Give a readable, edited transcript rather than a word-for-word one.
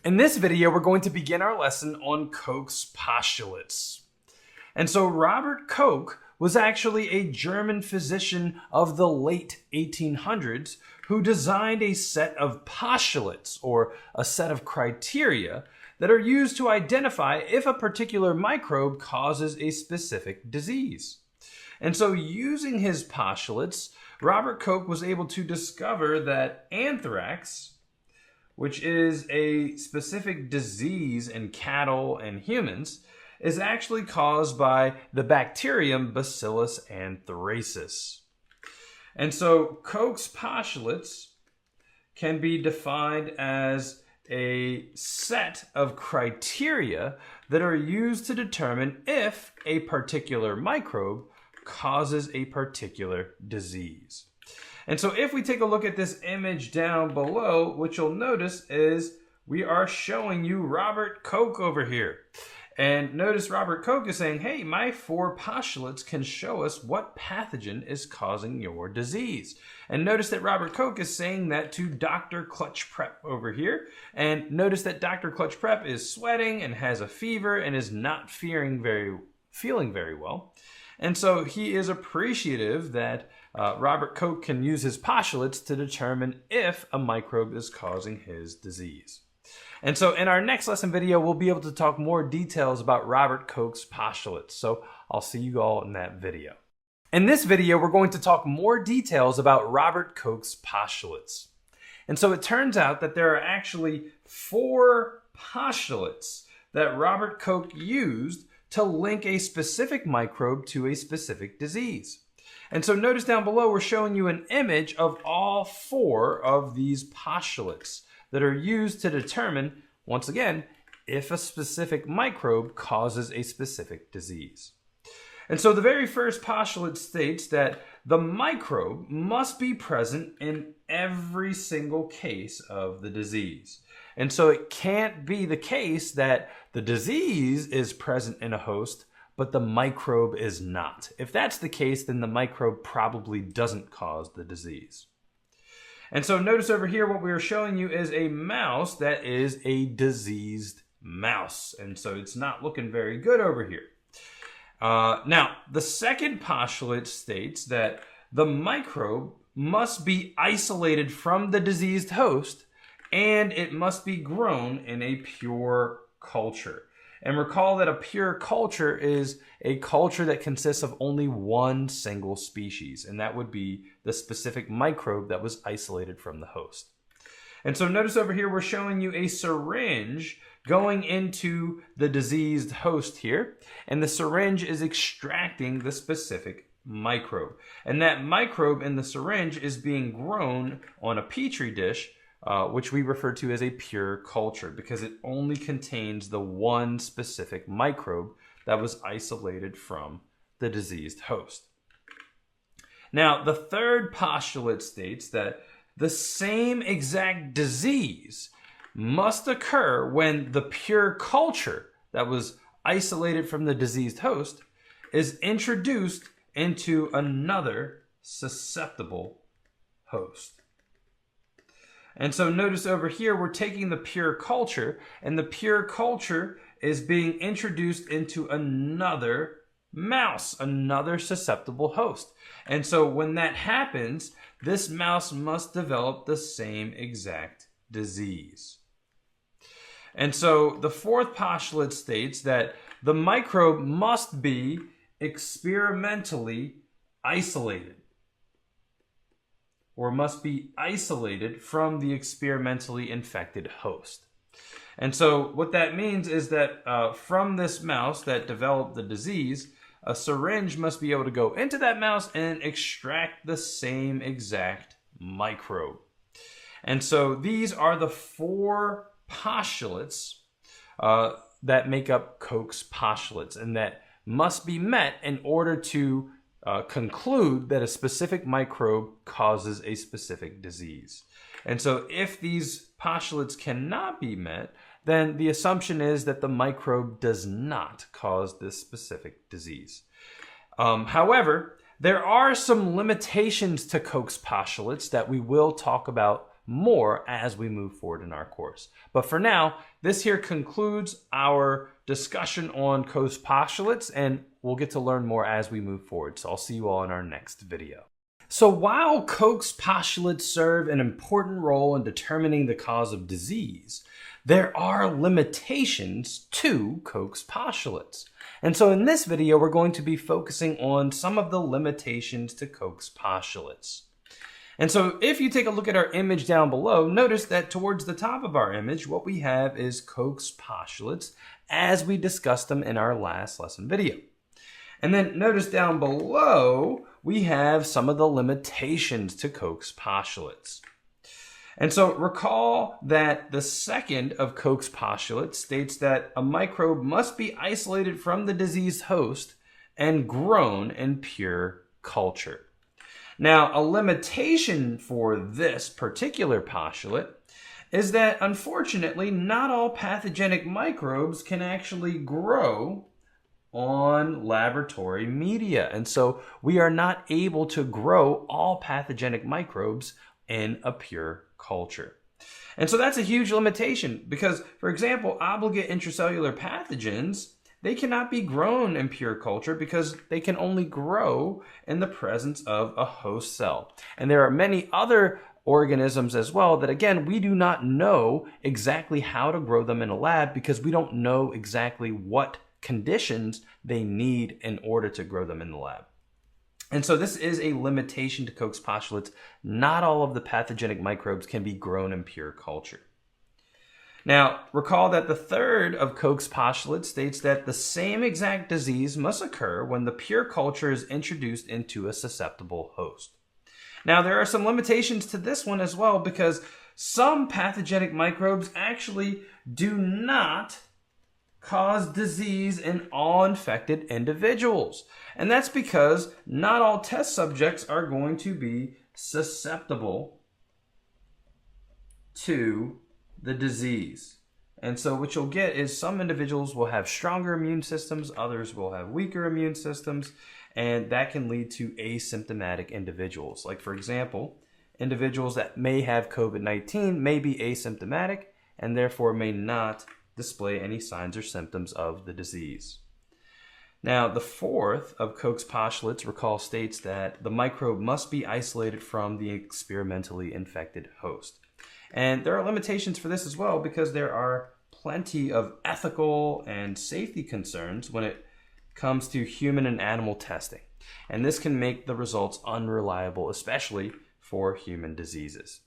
In this video, we're going to begin our lesson on Koch's postulates. And so Robert Koch was actually a German physician of the late 1800s who designed a set of postulates, or a set of criteria, that are used to identify if a particular microbe causes a specific disease. And so using his postulates, Robert Koch was able to discover that anthrax, which is a specific disease in cattle and humans, is actually caused by the bacterium Bacillus anthracis. And so Koch's postulates can be defined as a set of criteria that are used to determine if a particular microbe causes a particular disease. And so if we take a look at this image down below, what you'll notice is we are showing you Robert Koch over here. And notice Robert Koch is saying, hey, my 4 postulates can show us what pathogen is causing your disease. And notice that Robert Koch is saying that to Dr. Clutch Prep over here. And notice that Dr. Clutch Prep is sweating and has a fever and is not feeling very well. And so he is appreciative that Robert Koch can use his postulates to determine if a microbe is causing his disease. And so in our next lesson video, we'll be able to talk more details about Robert Koch's postulates. So I'll see you all in that video. In this video, we're going to talk more details about Robert Koch's postulates. And so it turns out that there are actually 4 postulates that Robert Koch used to link a specific microbe to a specific disease. And so notice down below, we're showing you an image of all 4 of these postulates that are used to determine, once again, if a specific microbe causes a specific disease. And so the very first postulate states that the microbe must be present in every single case of the disease. And so it can't be the case that the disease is present in a host, but the microbe is not. If that's the case, then the microbe probably doesn't cause the disease. And so notice over here, what we are showing you is a mouse that is a diseased mouse. And so it's not looking very good over here. Now, the second postulate states that the microbe must be isolated from the diseased host and it must be grown in a pure culture. And recall that a pure culture is a culture that consists of only one single species, and that would be the specific microbe that was isolated from the host. And so notice over here, we're showing you a syringe going into the diseased host here, and the syringe is extracting the specific microbe. And that microbe in the syringe is being grown on a petri dish, which we refer to as a pure culture, because it only contains the one specific microbe that was isolated from the diseased host. Now, the third postulate states that the same exact disease must occur when the pure culture that was isolated from the diseased host is introduced into another susceptible host. And so notice over here, we're taking the pure culture, and the pure culture is being introduced into another mouse, another susceptible host. And so when that happens, this mouse must develop the same exact disease. And so the fourth postulate states that the microbe must be experimentally isolated, or must be isolated from the experimentally infected host. And so what that means is that from this mouse that developed the disease, a syringe must be able to go into that mouse and extract the same exact microbe. And so these are the 4 postulates that make up Koch's postulates, and that must be met in order to conclude that a specific microbe causes a specific disease. And so if these postulates cannot be met, then the assumption is that the microbe does not cause this specific disease. However, there are some limitations to Koch's postulates that we will talk about more as we move forward in our course. But for now, this here concludes our discussion on Koch's postulates, and we'll get to learn more as we move forward. So I'll see you all in our next video. So while Koch's postulates serve an important role in determining the cause of disease, there are limitations to Koch's postulates. And so in this video, we're going to be focusing on some of the limitations to Koch's postulates. And so if you take a look at our image down below, notice that towards the top of our image, what we have is Koch's postulates as we discussed them in our last lesson video. And then notice down below, we have some of the limitations to Koch's postulates. And so recall that the second of Koch's postulates states that a microbe must be isolated from the disease host and grown in pure culture. Now, a limitation for this particular postulate is that unfortunately, not all pathogenic microbes can actually grow on laboratory media. And so we are not able to grow all pathogenic microbes in a pure culture. And so that's a huge limitation because, for example, obligate intracellular pathogens, they cannot be grown in pure culture because they can only grow in the presence of a host cell. And there are many other organisms as well that, again, we do not know exactly how to grow them in a lab because we don't know exactly what conditions they need in order to grow them in the lab. And so this is a limitation to Koch's postulates. Not all of the pathogenic microbes can be grown in pure culture. Now, recall that the third of Koch's postulates states that the same exact disease must occur when the pure culture is introduced into a susceptible host. Now, there are some limitations to this one as well because some pathogenic microbes actually do not cause disease in all infected individuals. And that's because not all test subjects are going to be susceptible to the disease. And so what you'll get is some individuals will have stronger immune systems, others will have weaker immune systems, and that can lead to asymptomatic individuals. Like, for example, individuals that may have COVID-19 may be asymptomatic and therefore may not display any signs or symptoms of the disease. Now, the fourth of Koch's postulates, recall, states that the microbe must be isolated from the experimentally infected host. And there are limitations for this as well because there are plenty of ethical and safety concerns when it comes to human and animal testing. And this can make the results unreliable, especially for human diseases.